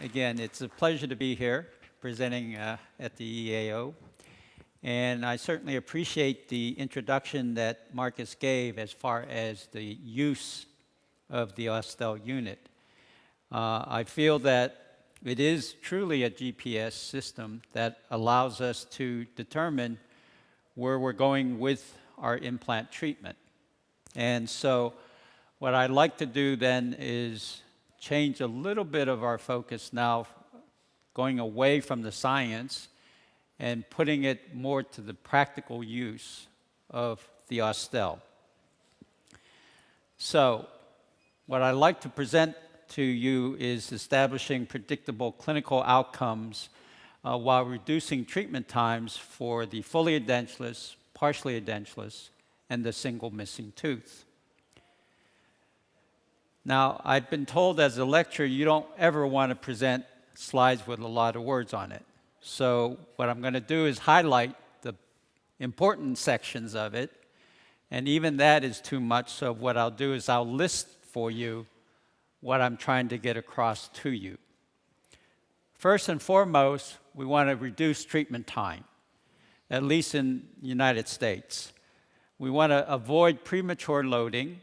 Again, it's a pleasure to be here presenting at the EAO. And I certainly appreciate the introduction that Marcus gave as far as the use of the Osstell unit. I feel that it is truly a GPS system that allows us to determine where we're going with our implant treatment. And so what I'd like to do then is change a little bit of our focus now, going away from the science and putting it more to the practical use of the Osstell. So what I'd like to present to you is establishing predictable clinical outcomes while reducing treatment times for the fully edentulous, partially edentulous, and the single missing tooth. Now, I've been told as a lecturer, you don't ever want to present slides with a lot of words on it. So what I'm going to do is highlight the important sections of it, and even that is too much, so what I'll do is I'll list for you what I'm trying to get across to you. First and foremost, we want to reduce treatment time, at least in the United States. We want to avoid premature loading.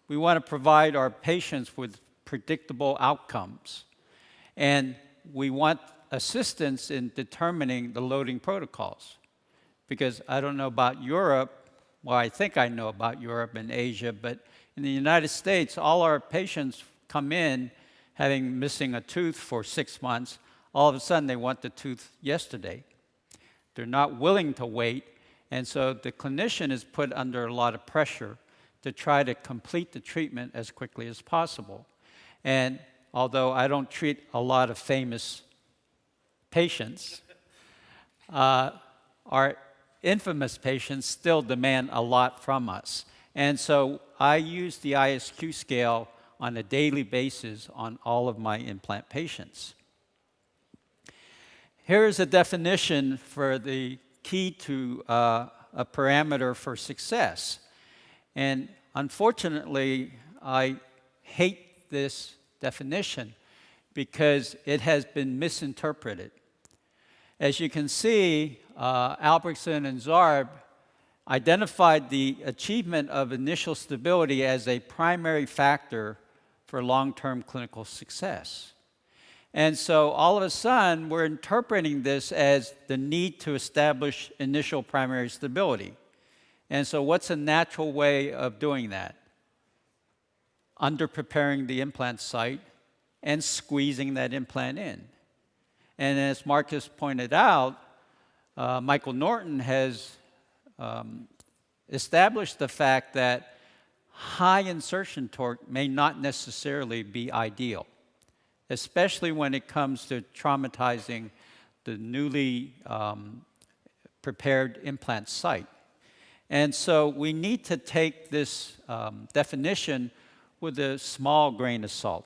We want to provide our patients with predictable outcomes. And we want assistance in determining the loading protocols. Because I don't know about Europe, well, I think I know about Europe and Asia, but in the United States, all our patients come in having missing a tooth for 6 months. All of a sudden, they want the tooth yesterday. They're not willing to wait, and so the clinician is put under a lot of pressure to try to complete the treatment as quickly as possible. And although I don't treat a lot of famous patients, our infamous patients still demand a lot from us. And so I use the ISQ scale on a daily basis on all of my implant patients. Here is a definition for the key to a parameter for success. And unfortunately, I hate this definition because it has been misinterpreted. As you can see, Albrechtsen and Zarb identified the achievement of initial stability as a primary factor for long-term clinical success. And so all of a sudden, we're interpreting this as the need to establish initial primary stability. And so what's a natural way of doing that? Under-preparing the implant site and squeezing that implant in. And as Marcus pointed out, Michael Norton has established the fact that high insertion torque may not necessarily be ideal, especially when it comes to traumatizing the newly prepared implant site. And so we need to take this definition with a small grain of salt.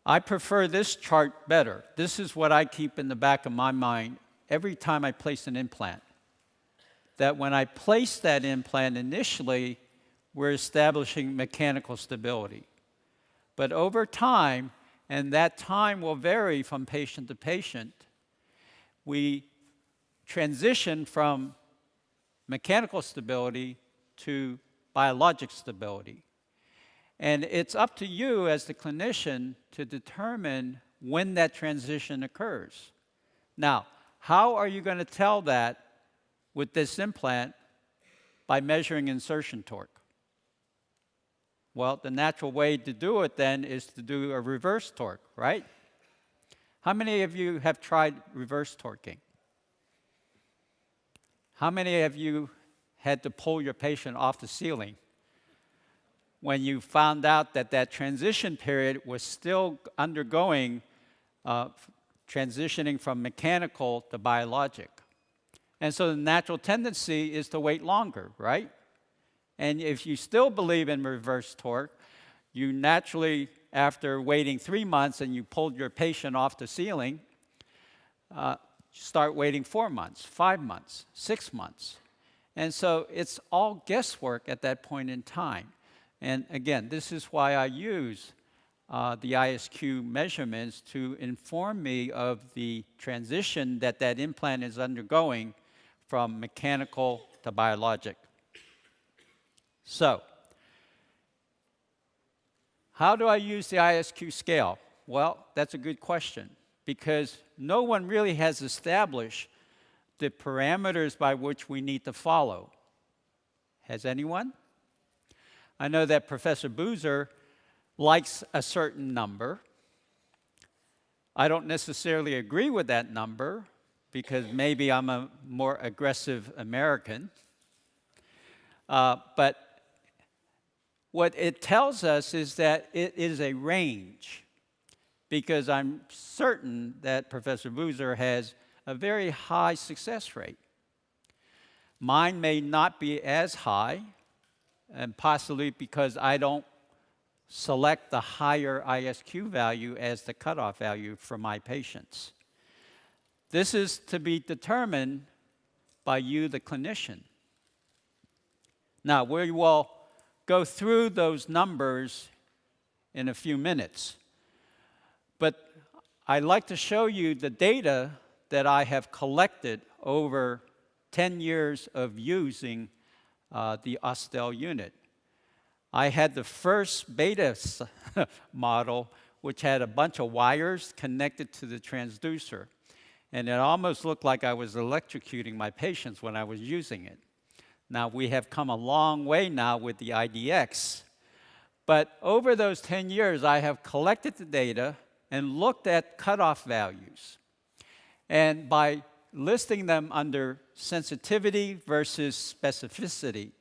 I prefer this chart better. This is what I keep in the back of my mind every time I place an implant. That when I place that implant initially, we're establishing mechanical stability. But over time, and that time will vary from patient to patient, we transition from mechanical stability to biologic stability. And it's up to you as the clinician to determine when that transition occurs. Now, how are you going to tell that with this implant? By measuring insertion torque. Well, the natural way to do it then is to do a reverse torque, right? How many of you have tried reverse torquing? How many of you had to pull your patient off the ceiling when you found out that that transition period was still undergoing transitioning from mechanical to biologic? And so the natural tendency is to wait longer, right? And if you still believe in reverse torque, you naturally, after waiting 3 months and you pulled your patient off the ceiling, start waiting 4 months, 5 months, 6 months. And so it's all guesswork at that point in time. And again, this is why I use the ISQ measurements to inform me of the transition that that implant is undergoing from mechanical to biologic. So, how do I use the ISQ scale? Well, that's a good question, because no one really has established the parameters by which we need to follow. Has anyone? I know that Professor Boozer likes a certain number. I don't necessarily agree with that number, because maybe I'm a more aggressive American. But what it tells us is that it is a range, because I'm certain that Professor Boozer has a very high success rate. Mine may not be as high, and possibly because I don't select the higher ISQ value as the cutoff value for my patients. This is to be determined by you, the clinician. Now, we will go through those numbers in a few minutes, but I'd like to show you the data that I have collected over 10 years of using the Osstell unit. I had the first beta model, which had a bunch of wires connected to the transducer, and it almost looked like I was electrocuting my patients when I was using it. Now, we have come a long way now with the IDX, but over those 10 years, I have collected the data and looked at cutoff values. And by listing them under sensitivity versus specificity,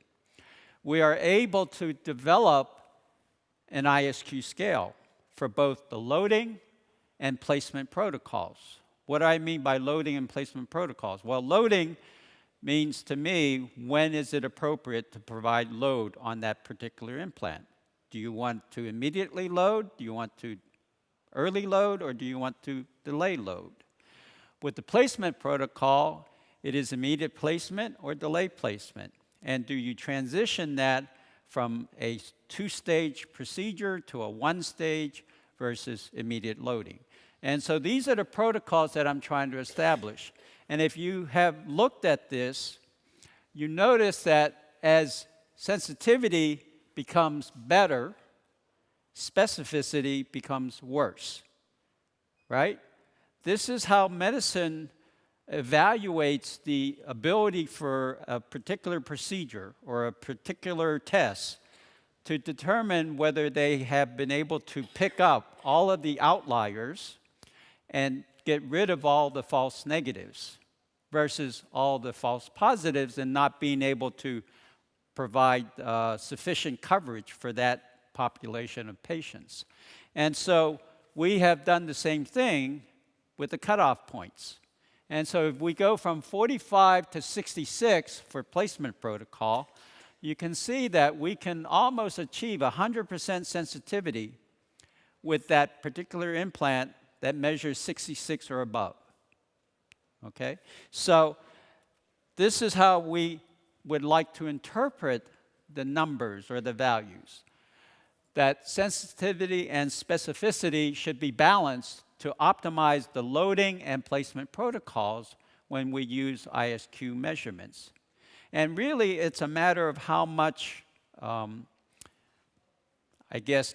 we are able to develop an ISQ scale for both the loading and placement protocols. What do I mean by loading and placement protocols? Well, loading means to me, when is it appropriate to provide load on that particular implant? Do you want to immediately load? Do you want to early load? Or do you want to delay load? With the placement protocol, it is immediate placement or delay placement. And do you transition that from a two-stage procedure to a one-stage versus immediate loading? And so these are the protocols that I'm trying to establish. And if you have looked at this, you notice that as sensitivity becomes better, specificity becomes worse, right? This is how medicine evaluates the ability for a particular procedure or a particular test to determine whether they have been able to pick up all of the outliers and get rid of all the false negatives versus all the false positives, and not being able to provide sufficient coverage for that population of patients. And so we have done the same thing with the cutoff points. And so if we go from 45 to 66 for placement protocol, you can see that we can almost achieve 100% sensitivity with that particular implant that measures 66 or above. Okay? So this is how we would like to interpret the numbers or the values. That sensitivity and specificity should be balanced to optimize the loading and placement protocols when we use ISQ measurements. And really, it's a matter of how much,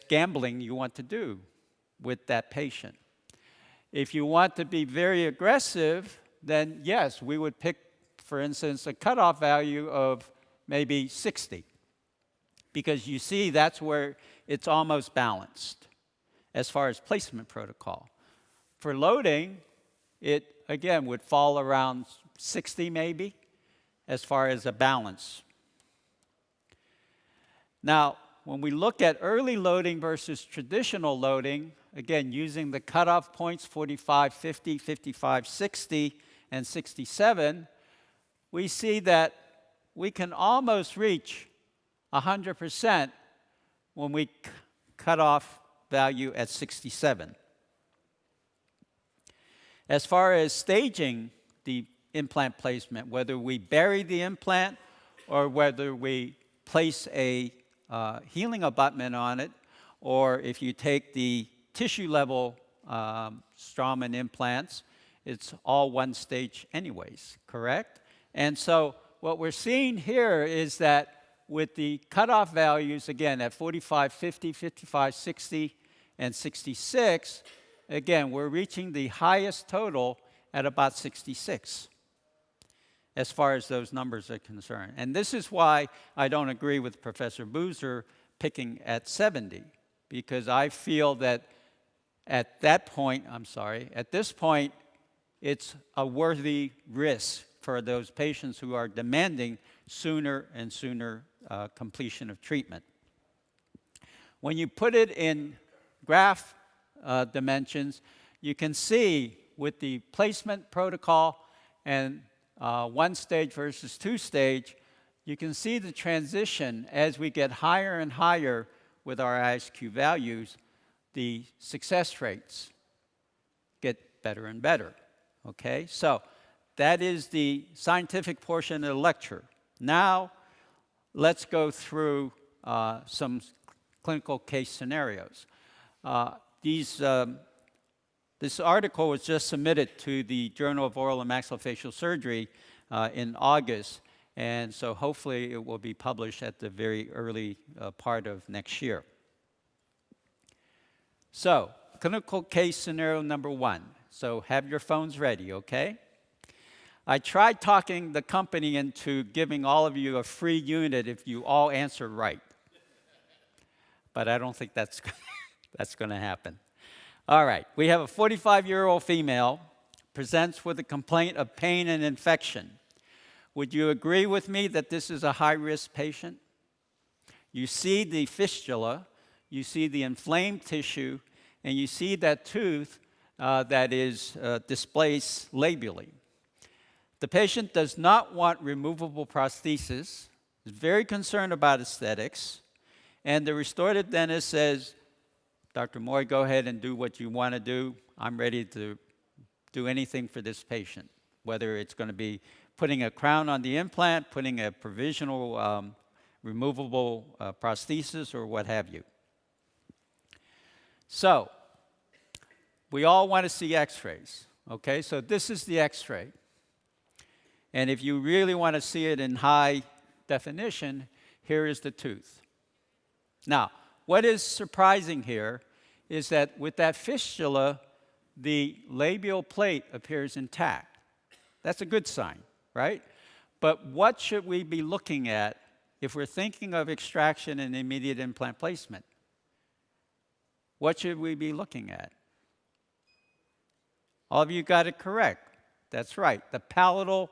gambling you want to do with that patient. If you want to be very aggressive, then yes, we would pick, for instance, a cutoff value of maybe 60, because you see that's where it's almost balanced as far as placement protocol. For loading, it, again, would fall around 60 maybe, as far as a balance. Now, when we look at early loading versus traditional loading, again, using the cutoff points 45, 50, 55, 60, and 67, we see that we can almost reach 100% when we cut off value at 67. As far as staging the implant placement, whether we bury the implant or whether we place a healing abutment on it, or if you take the tissue level Straumann implants, it's all one stage anyways, correct? And so what we're seeing here is that with the cutoff values, again, at 45, 50, 55, 60, and 66, again, we're reaching the highest total at about 66 as far as those numbers are concerned. And this is why I don't agree with Professor Boozer picking at 70, because I feel that at this point, it's a worthy risk for those patients who are demanding sooner and sooner completion of treatment. When you put it in graph dimensions, you can see with the placement protocol and one stage versus two stage, you can see the transition as we get higher and higher with our ISQ values, the success rates get better and better, okay? So that is the scientific portion of the lecture. Now, let's go through some clinical case scenarios. This article was just submitted to the Journal of Oral and Maxillofacial Surgery in August, and so hopefully it will be published at the very early part of next year. So, clinical case scenario number 1. So have your phones ready, okay? I tried talking the company into giving all of you a free unit if you all answer right. But I don't think that's going to happen. All right, we have a 45-year-old female presents with a complaint of pain and infection. Would you agree with me that this is a high-risk patient? You see the fistula, you see the inflamed tissue, and you see that tooth that is displaced labially. The patient does not want removable prosthesis, is very concerned about aesthetics, and the restorative dentist says, Dr. Moy, go ahead and do what you want to do. I'm ready to do anything for this patient, whether it's going to be putting a crown on the implant, putting a provisional removable prosthesis, or what have you. So, we all want to see x-rays, okay? So this is the x-ray. And if you really want to see it in high definition, here is the tooth. Now, what is surprising here is that with that fistula, the labial plate appears intact. That's a good sign, right? But what should we be looking at if we're thinking of extraction and immediate implant placement? What should we be looking at? All of you got it correct. That's right, the palatal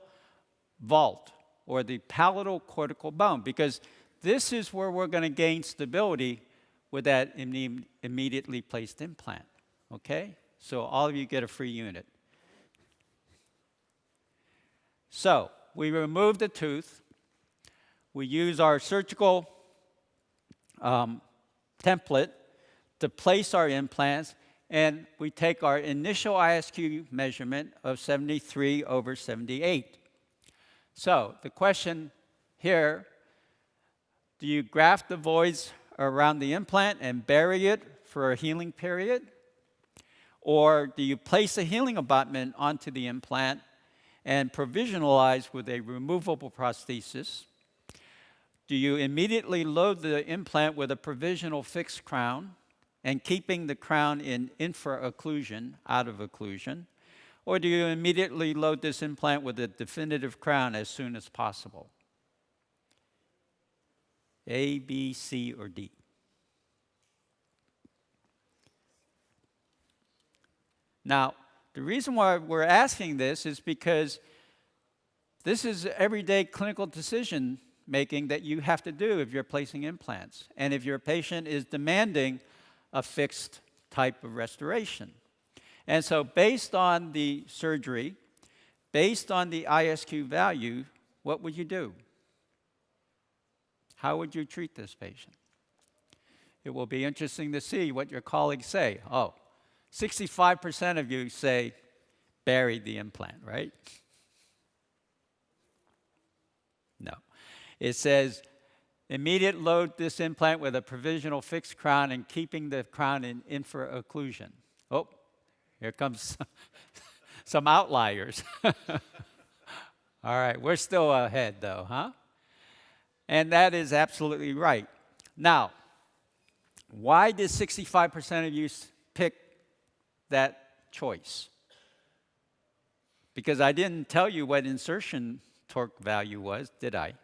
vault, or the palatal cortical bone, because this is where we're going to gain stability with that immediately placed implant, okay? So all of you get a free unit. So we remove the tooth. We use our surgical template to place our implants, and we take our initial ISQ measurement of 73/78. So the question here, do you graft the voids around the implant and bury it for a healing period? Or do you place a healing abutment onto the implant and provisionalize with a removable prosthesis? Do you immediately load the implant with a provisional fixed crown and keeping the crown in infra-occlusion, out of occlusion? Or do you immediately load this implant with a definitive crown as soon as possible? A, B, C, or D? Now, the reason why we're asking this is because this is everyday clinical decision making that you have to do if you're placing implants, and if your patient is demanding a fixed type of restoration. And so based on the surgery, based on the ISQ value, what would you do? How would you treat this patient? It will be interesting to see what your colleagues say. Oh, 65% of you say bury the implant, right? No. It says Immediate load this implant with a provisional fixed crown and keeping the crown in infraocclusion. Oh, here comes some outliers. All right, we're still ahead though, huh? And that is absolutely right. Now, why did 65% of you pick that choice? Because I didn't tell you what insertion torque value was, did I?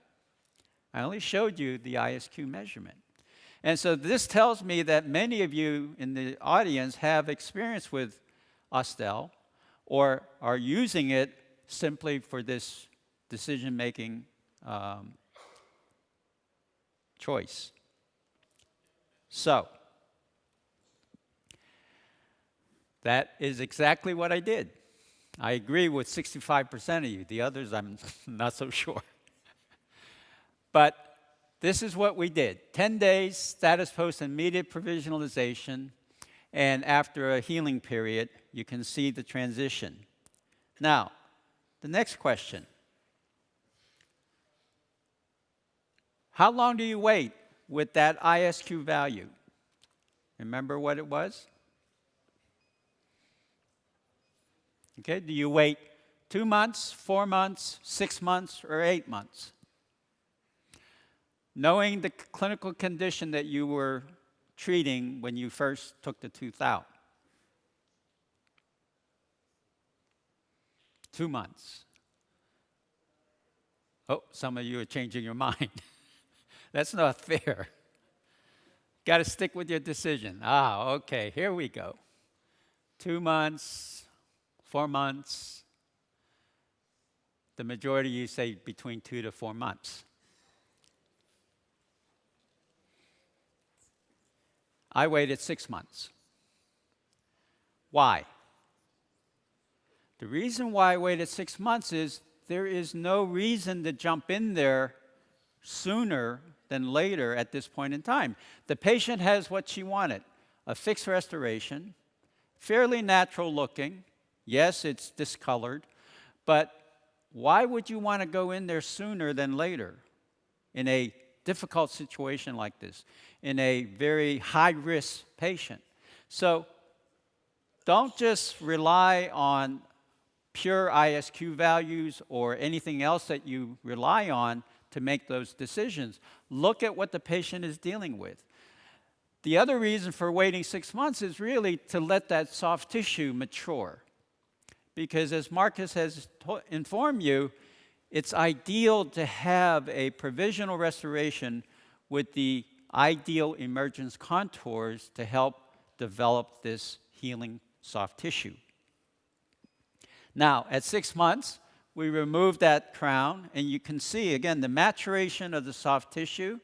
I only showed you the ISQ measurement. And so this tells me that many of you in the audience have experience with Osstell or are using it simply for this decision-making choice. So, that is exactly what I did. I agree with 65% of you. The others, I'm not so sure. But this is what we did. 10 days, status post immediate provisionalization, and after a healing period, you can see the transition. Now, the next question. How long do you wait with that ISQ value? Remember what it was? Okay, do you wait 2 months, 4 months, 6 months, or 8 months? Knowing the clinical condition that you were treating when you first took the tooth out. 2 months. Oh, some of you are changing your mind. That's not fair. Got to stick with your decision. Ah, okay, here we go. 2 months, 4 months. The majority of you say between 2 to 4 months. I waited 6 months. Why? The reason why I waited 6 months is there is no reason to jump in there sooner than later at this point in time. The patient has what she wanted, a fixed restoration, fairly natural looking. Yes, it's discolored, but why would you want to go in there sooner than later in a difficult situation like this, in a very high-risk patient? So don't just rely on pure ISQ values or anything else that you rely on to make those decisions. Look at what the patient is dealing with. The other reason for waiting 6 months is really to let that soft tissue mature. Because as Marcus has informed you, it's ideal to have a provisional restoration with the ideal emergence contours to help develop this healing soft tissue. Now, at 6 months, we remove that crown, and you can see, again, the maturation of the soft tissue.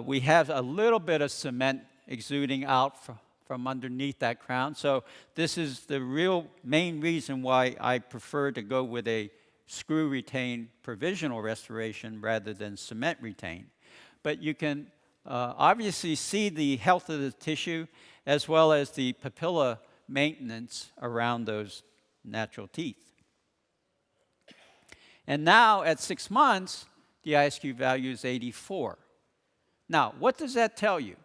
We have a little bit of cement exuding out from underneath that crown. So this is the real main reason why I prefer to go with a screw retain provisional restoration rather than cement retain. But you can obviously see the health of the tissue as well as the papilla maintenance around those natural teeth. And now at 6 months, the ISQ value is 84. Now, what does that tell you?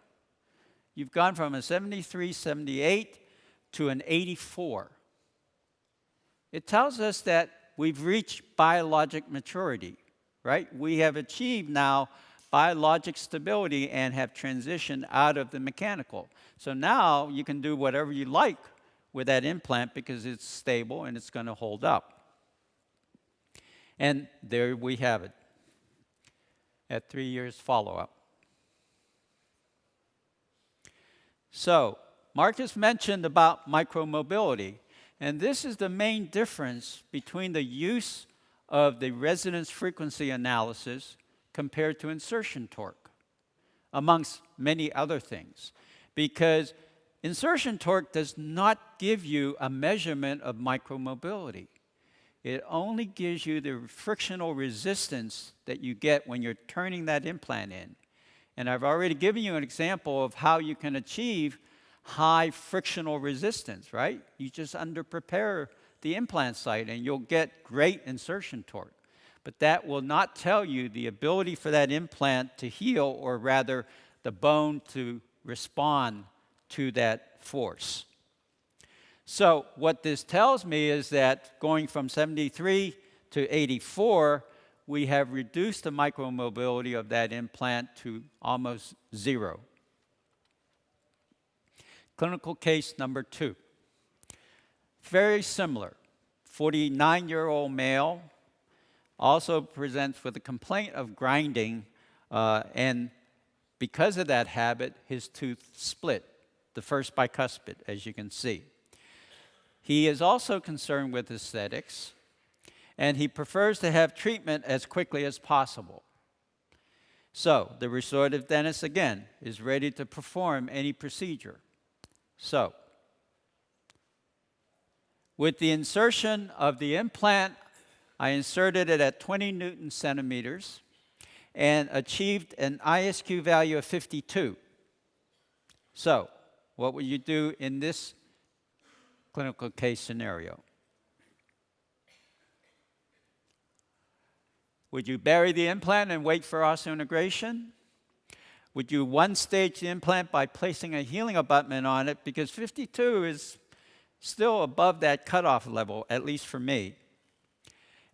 You've gone from a 73, 78 to an 84. It tells us that we've reached biologic maturity, right? We have achieved now biologic stability and have transitioned out of the mechanical. So now you can do whatever you like with that implant because it's stable and it's going to hold up. And there we have it at 3 years follow-up. So, Marcus mentioned about micromobility, and this is the main difference between the use of the resonance frequency analysis compared to insertion torque, amongst many other things. Because insertion torque does not give you a measurement of micromobility. It only gives you the frictional resistance that you get when you're turning that implant in. And I've already given you an example of how you can achieve high frictional resistance, right? You just under-prepare the implant site and you'll get great insertion torque. But that will not tell you the ability for that implant to heal, or rather the bone to respond to that force. So what this tells me is that going from 73 to 84, we have reduced the micromobility of that implant to almost zero. Clinical case number 2. Very similar. 49-year-old male also presents with a complaint of grinding, and because of that habit, his tooth split, the first bicuspid, as you can see. He is also concerned with aesthetics, and he prefers to have treatment as quickly as possible. So, the restorative dentist, again, is ready to perform any procedure. So, with the insertion of the implant, I inserted it at 20 Newton centimeters and achieved an ISQ value of 52. So, what would you do in this clinical case scenario? Would you bury the implant and wait for osseointegration? Would you one-stage the implant by placing a healing abutment on it? Because 52 is still above that cutoff level, at least for me.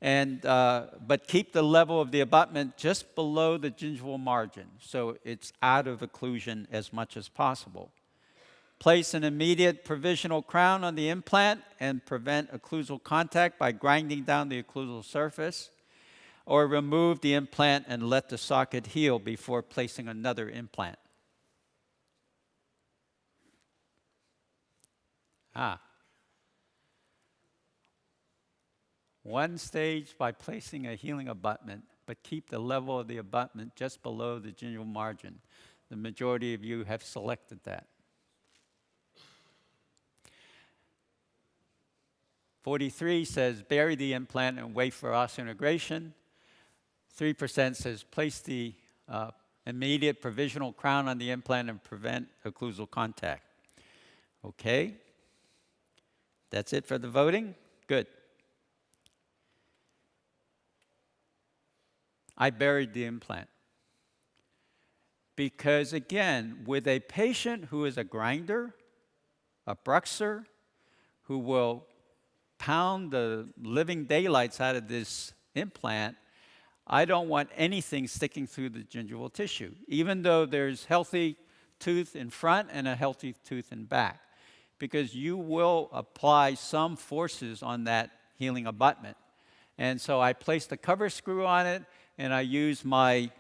And, but keep the level of the abutment just below the gingival margin, so it's out of occlusion as much as possible. Place an immediate provisional crown on the implant and prevent occlusal contact by grinding down the occlusal surface, or remove the implant and let the socket heal before placing another implant. One stage by placing a healing abutment, but keep the level of the abutment just below the gingival margin. The majority of you have selected that. 43 says bury the implant and wait for osseointegration. 3% says place the immediate provisional crown on the implant and prevent occlusal contact. Okay? That's it for the voting? Good. I buried the implant. Because again, with a patient who is a grinder, a bruxer, who will pound the living daylights out of this implant, I don't want anything sticking through the gingival tissue, even though there's healthy tooth in front and a healthy tooth in back, because you will apply some forces on that healing abutment. And so I placed a cover screw on it, and I used my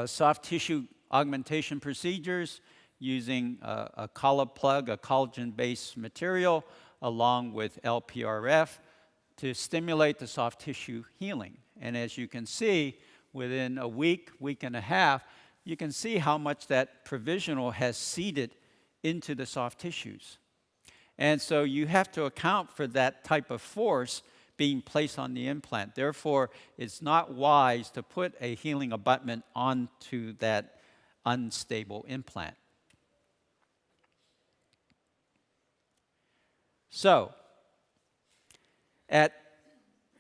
soft tissue augmentation procedures using a collar plug, a collagen-based material, along with LPRF to stimulate the soft tissue healing. And as you can see, within a week, week and a half, you can see how much that provisional has seeded into the soft tissues. And so you have to account for that type of force being placed on the implant. Therefore, it's not wise to put a healing abutment onto that unstable implant. So, at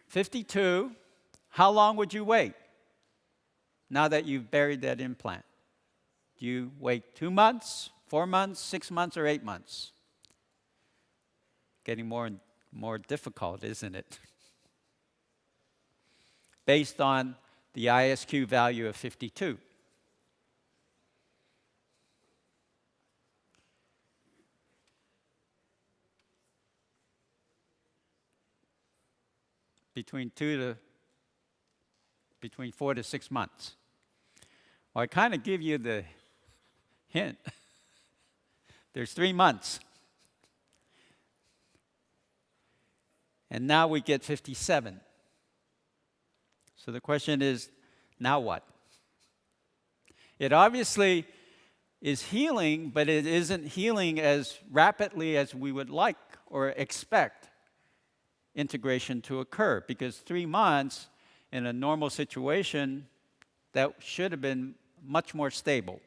52, how long would you wait now that you've buried that implant? Do you wait 2 months, 4 months, 6 months, or 8 months? Getting more and more difficult, isn't it? Based on the ISQ value of 52. Between 4 to 6 months. Well, I kind of give you the hint. There's 3 months. And now we get 57. So the question is, now what? It obviously is healing, but it isn't healing as rapidly as we would like or expect integration to occur, because 3 months in a normal situation, that should have been much more stable.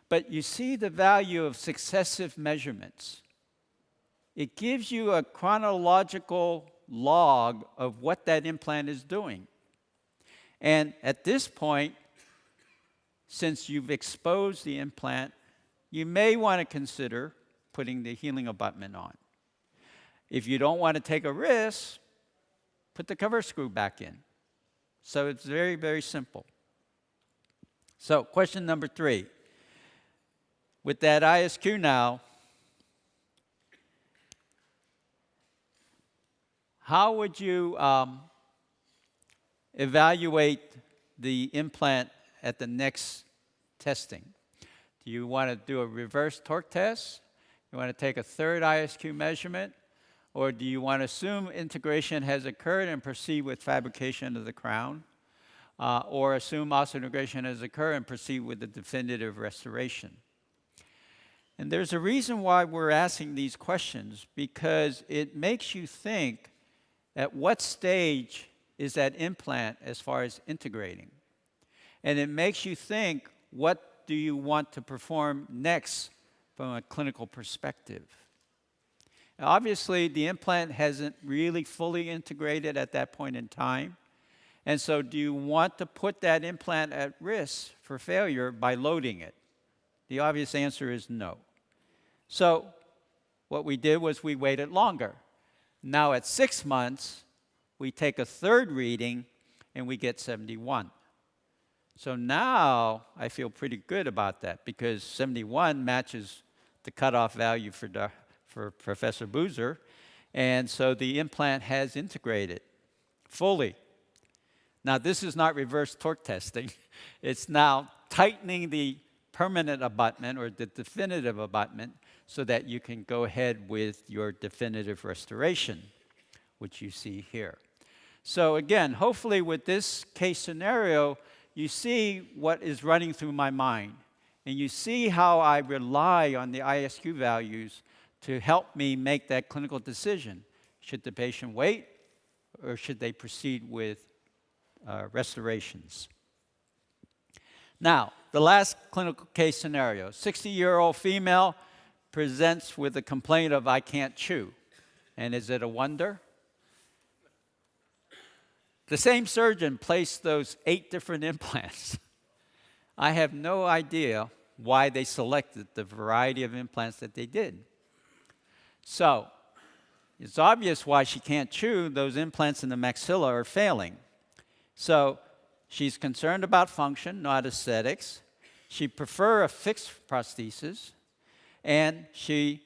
But you see the value of successive measurements. It gives you a chronological log of what that implant is doing. And at this point, since you've exposed the implant, you may want to consider putting the healing abutment on. If you don't want to take a risk, put the cover screw back in. So it's very, very simple. So question number 3. With that ISQ now, how would you evaluate the implant at the next testing? Do you want to do a reverse torque test? You want to take a third ISQ measurement? Or do you want to assume integration has occurred and proceed with fabrication of the crown? Or assume osseointegration has occurred and proceed with the definitive restoration? And there's a reason why we're asking these questions, because it makes you think at what stage is that implant as far as integrating. And it makes you think, what do you want to perform next from a clinical perspective? Now, obviously, the implant hasn't really fully integrated at that point in time. And so do you want to put that implant at risk for failure by loading it? The obvious answer is no. So what we did was we waited longer. Now at 6 months, we take a third reading and we get 71. So now I feel pretty good about that, because 71 matches the cutoff value for Professor Boozer. And so the implant has integrated fully. Now, this is not reverse torque testing. It's now tightening the permanent abutment or the definitive abutment so that you can go ahead with your definitive restoration, which you see here. So again, hopefully with this case scenario, you see what is running through my mind. And you see how I rely on the ISQ values to help me make that clinical decision. Should the patient wait, or should they proceed with restorations? Now, the last clinical case scenario. 60-year-old female presents with a complaint of, I can't chew. And is it a wonder? The same surgeon placed those 8 different implants. I have no idea why they selected the variety of implants that they did. So, it's obvious why she can't chew. Those implants in the maxilla are failing. So, she's concerned about function, not aesthetics. She prefers a fixed prosthesis. And the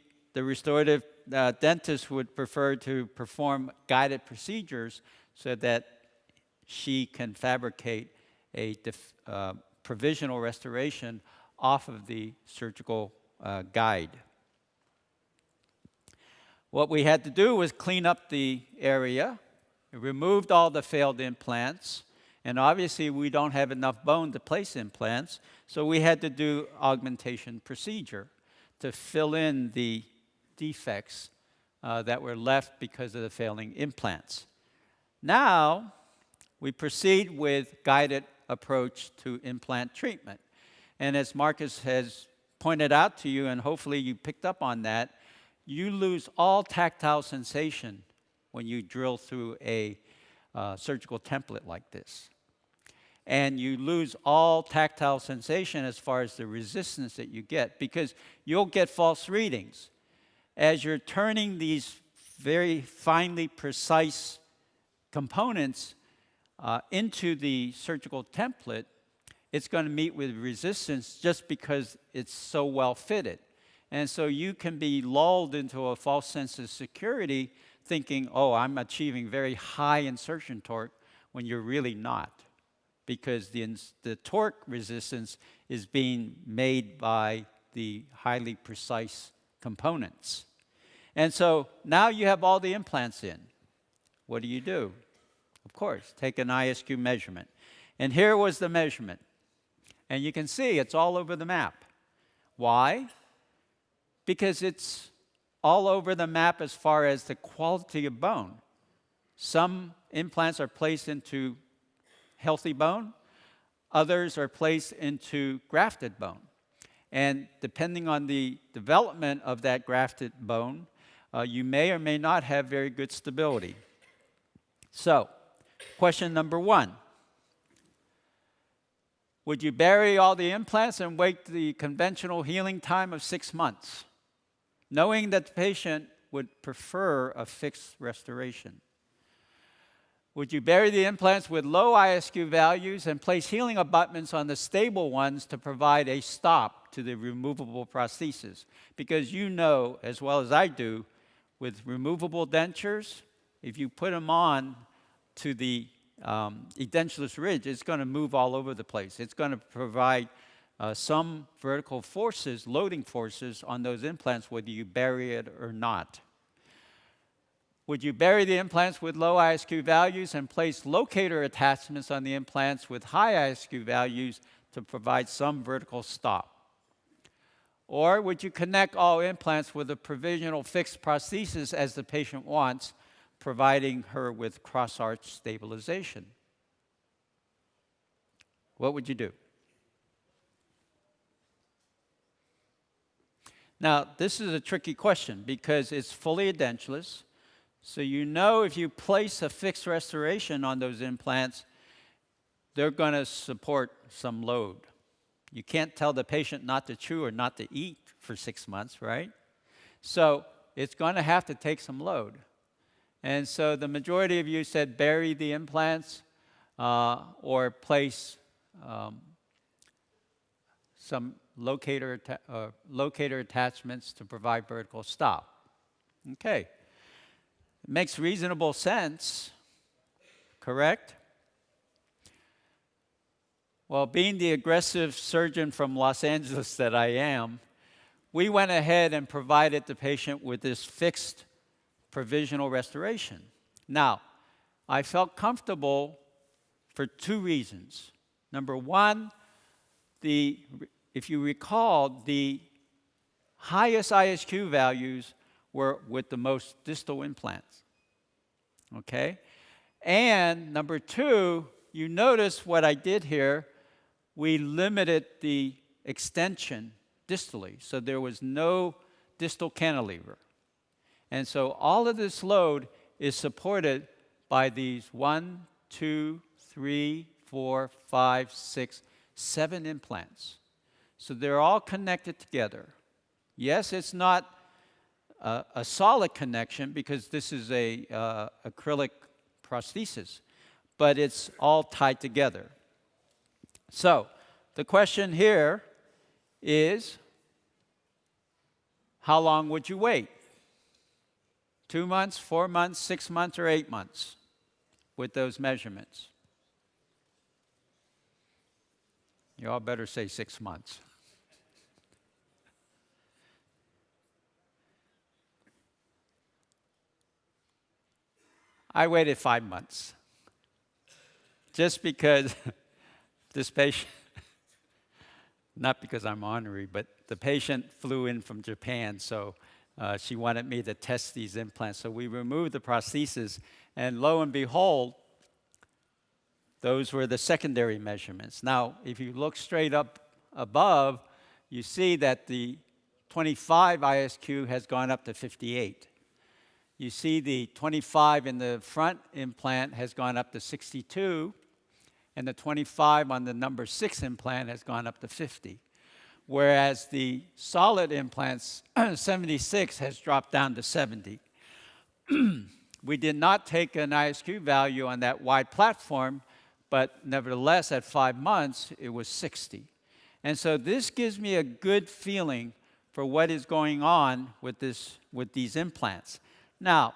restorative dentist would prefer to perform guided procedures so that she can fabricate a provisional restoration off of the surgical guide. What we had to do was clean up the area. We removed all the failed implants. And obviously, we don't have enough bone to place implants, so we had to do augmentation procedure to fill in the defects that were left because of the failing implants. Now, we proceed with guided approach to implant treatment. And as Marcus has pointed out to you, and hopefully you picked up on that, you lose all tactile sensation when you drill through a surgical template like this. And you lose all tactile sensation as far as the resistance that you get, because you'll get false readings. As you're turning these very finely precise components into the surgical template, it's going to meet with resistance just because it's so well fitted. And so you can be lulled into a false sense of security thinking, oh, I'm achieving very high insertion torque, when you're really not, because the torque resistance is being made by the highly precise components. And so now you have all the implants in. What do? Of course, take an ISQ measurement. And here was the measurement. And you can see it's all over the map. Why? Because it's all over the map as far as the quality of bone. Some implants are placed into healthy bone. Others are placed into grafted bone. And depending on the development of that grafted bone, you may or may not have very good stability. So, question number 1. Would you bury all the implants and wait the conventional healing time of 6 months, knowing that the patient would prefer a fixed restoration? Would you bury the implants with low ISQ values and place healing abutments on the stable ones to provide a stop to the removable prosthesis? Because you know, as well as I do, with removable dentures, if you put them on to the edentulous ridge, it's going to move all over the place. It's going to provide some vertical forces, loading forces on those implants, whether you bury it or not. Would you bury the implants with low ISQ values and place locator attachments on the implants with high ISQ values to provide some vertical stop? Or would you connect all implants with a provisional fixed prosthesis as the patient wants, providing her with cross-arch stabilization? What would you do? Now, this is a tricky question because it's fully edentulous. So you know if you place a fixed restoration on those implants, they're going to support some load. You can't tell the patient not to chew or not to eat for 6 months, right? So it's going to have to take some load. And so the majority of you said bury the implants or place some locator attachments to provide vertical stop. Okay. It makes reasonable sense, correct? Well, being the aggressive surgeon from Los Angeles that I am, we went ahead and provided the patient with this fixed provisional restoration. Now, I felt comfortable for 2 reasons. Number 1, if you recall, the highest ISQ values were with the most distal implants, okay? And number 2, you notice what I did here, we limited the extension distally, so there was no distal cantilever. And so all of this load is supported by these 1, 2, 3, 4, 5, 6, 7 implants. So they're all connected together. Yes, it's not a solid connection because this is a acrylic prosthesis, but it's all tied together. So the question here is, how long would you wait? 2 months, 4 months, 6 months, or 8 months with those measurements? You all better say 6 months. I waited 5 months. Just because this patient, not because I'm ornery, but the patient flew in from Japan, so she wanted me to test these implants. So we removed the prosthesis, and lo and behold, those were the secondary measurements. Now, if you look straight up above, you see that the 25 ISQ has gone up to 58. You see the 25 in the front implant has gone up to 62, and the 25 on the number 6 implant has gone up to 50. Whereas the solid implants, 76, has dropped down to 70. We did not take an ISQ value on that wide platform, but nevertheless, at 5 months, it was 60. And so this gives me a good feeling for what is going on with these implants. Now,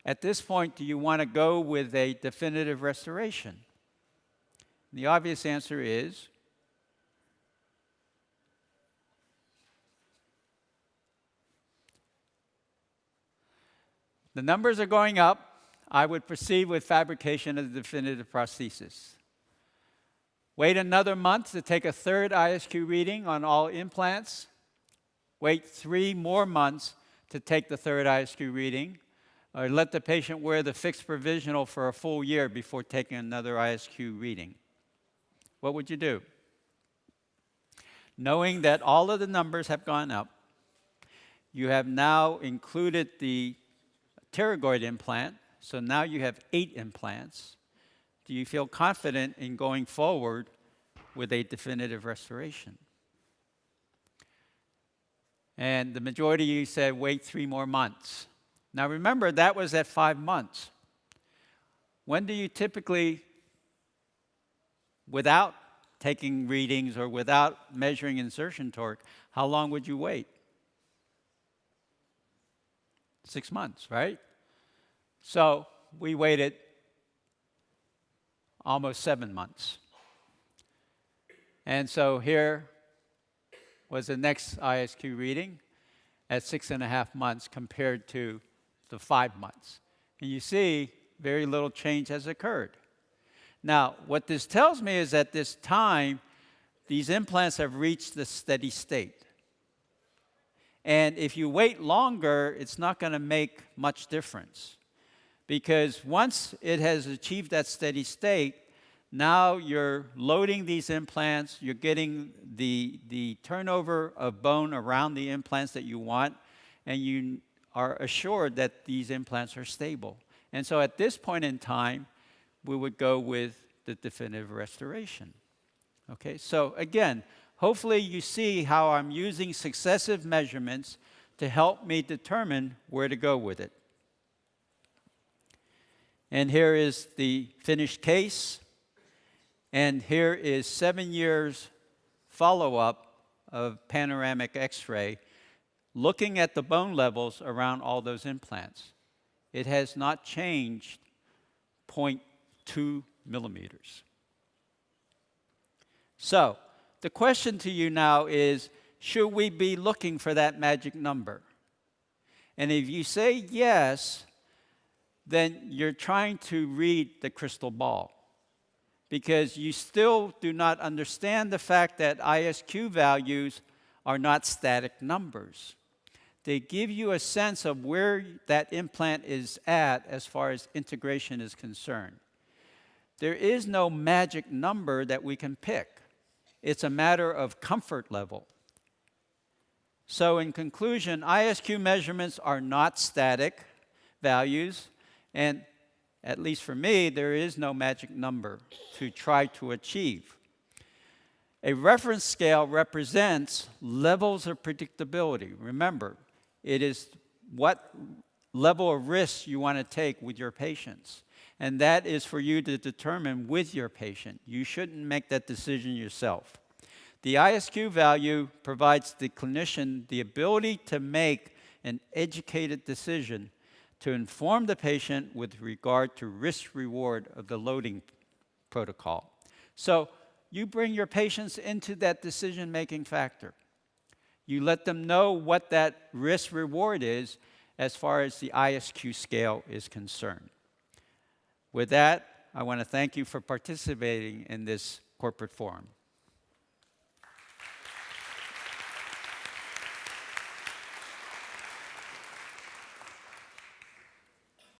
at this point, do you want to go with a definitive restoration? The obvious answer is the numbers are going up. I would proceed with fabrication of the definitive prosthesis. Wait another month to take a third ISQ reading on all implants. Wait 3 more months to take the third ISQ reading, or let the patient wear the fixed provisional for a full year before taking another ISQ reading. What would you do? Knowing that all of the numbers have gone up, you have now included the pterygoid implant, So now you have 8 implants. Do you feel confident in going forward with a definitive restoration? And the majority of you said, wait 3 more months. Now remember, that was at 5 months. When do you typically, without taking readings or without measuring insertion torque, how long would you wait? 6 months, right? So we waited almost 7 months. And so here was the next ISQ reading at 6.5 months compared to the 5 months. And you see, very little change has occurred. Now, what this tells me is at this time, these implants have reached the steady state. And if you wait longer, it's not going to make much difference. Because once it has achieved that steady state, now you're loading these implants, you're getting the turnover of bone around the implants that you want, and you are assured that these implants are stable. And so at this point in time, we would go with the definitive restoration. Okay, so again, hopefully you see how I'm using successive measurements to help me determine where to go with it. And here is the finished case. And here is 7 years follow-up of panoramic X-ray looking at the bone levels around all those implants. It has not changed 0.2 millimeters. So the question to you now is, should we be looking for that magic number? And if you say yes, then you're trying to read the crystal ball, because you still do not understand the fact that ISQ values are not static numbers. They give you a sense of where that implant is at as far as integration is concerned. There is no magic number that we can pick. It's a matter of comfort level. So in conclusion, ISQ measurements are not static values, and at least for me, there is no magic number to try to achieve. A reference scale represents levels of predictability. Remember, it is what level of risk you want to take with your patients. And that is for you to determine with your patient. You shouldn't make that decision yourself. The ISQ value provides the clinician the ability to make an educated decision to inform the patient with regard to risk-reward of the loading protocol. So you bring your patients into that decision-making factor. You let them know what that risk-reward is as far as the ISQ scale is concerned. With that, I want to thank you for participating in this corporate forum.